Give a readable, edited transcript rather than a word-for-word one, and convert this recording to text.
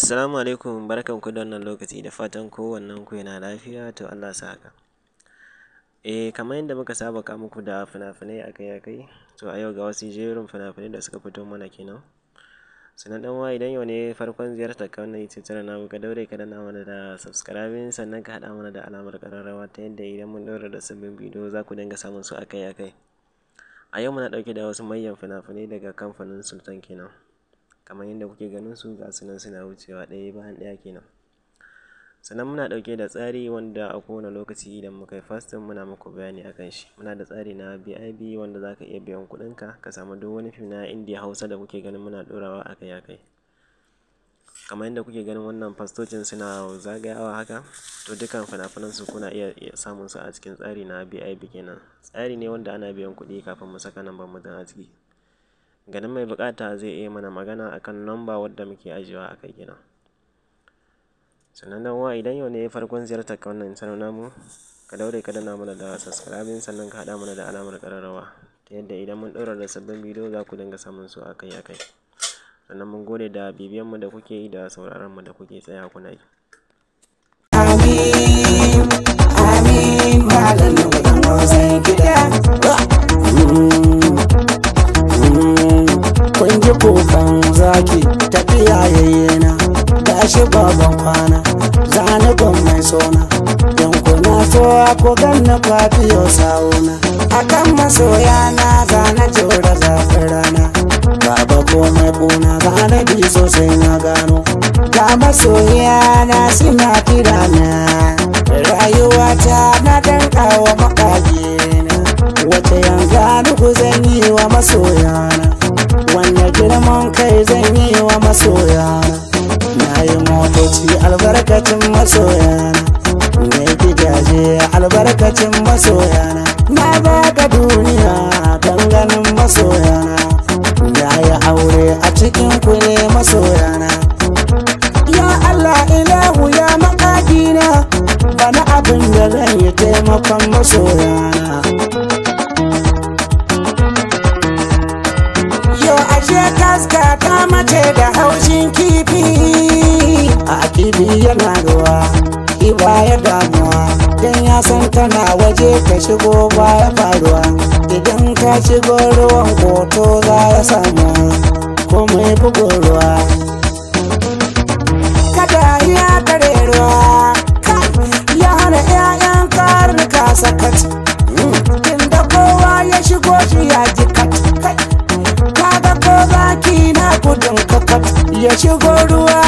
Assalamu alaikum, barkanku da wannan lokaci da fatan kowannen ku yana lafiya to Allah sa haka. Kamar yadda muka saba kawo muku da fina-finai akai-akai, to a yau ga wasu jerin fina-finai da suka fito mana kenan. Sannan dan uwa idan yau ne farkon ziyartar ka wannan YouTube channel namu, ka daure ka danna mana da subscribing sannan ka haɗa mana da alamar ƙararrawa ta yadda idan mun ɗaura da sabbin bidiyo za ku dinga samun su akai-akai. A yau muna ɗauke da wasu manyan fina-finai daga kamfanin Sultan kenan. Kamar yadda kuke ganin su ga su nan suna wucewa ɗaya bayan ɗaya kenan. Sannan muna ɗauke da tsari wanda a kowane lokaci idan muka yi fasting muna muku bayani akan shi. Muna da tsari na BIP wanda za ka iya biyan kuɗinka ka samu duk wani fim na Indiya Hausa da kuke ganin muna ɗorawa akai-akai. Kamar yadda kuke ganin wannan fastocin suna zagayawa haka, to dukkan fina-finan su kuna iya samun su a cikin tsari na BIP kenan. Tsari ne wanda ana biyan kuɗi kafin mu saka nambar mutum a ciki. Ganin mai bukata zai iya mana magana akan namba wadda muke ajiyewa a kai kenan. Sannan dan uwa idan yau ne farkon ziyartar ka wannan channel namu, ka daure ka danna mana da subscribing sannan ka haɗa mana da alamar ƙararrawa ta yadda idan mun ɗaura da sabbin bidiyo za ku dinga samun su akai-akai. Sannan mun gode da bibiyan mu da kuke yi da sauraron mu da kuke tsaya kuna yi. Amin, amin, malam zai gida. Kun ji kukan zaki tafiya yayyena, gashi baban kwana, zanubin mai sona, yankuna so ko ganna kwafiyo sawuna. Akan masoya na zana jura zafin rana, baba komai kuna zana bi sosai na gano. Ga masoya na suna kirana, rayuwata na dankawa makagina, wace yanga nuku zan yi wa masoyana. Wanne girman kai zan yi wa masoyana. Na yi motoci albarkacin masoyana, na gidaje albarkacin masoyana. Na baka duniya don ganin masoyana, na yi aure a cikin ku ne masoyana. Ya Allah ilahu ya makagina, bana abin da zan yi taimakon masoyana. Kaska ta mace da haushin kifi, a kifi yana ruwa, kiba ya damuwa, don ya san tana waje ka shigo baya faruwa. Idan ka shigo ruwan koto za ya samu komai bugun ruwa. Kada ya kare ruwa, ya hana 'ya'yan karnuka sakat, inda kowa ya shigo shi ya ji kat. Kaga ko zaki na gudun kakat, ya shigo ruwa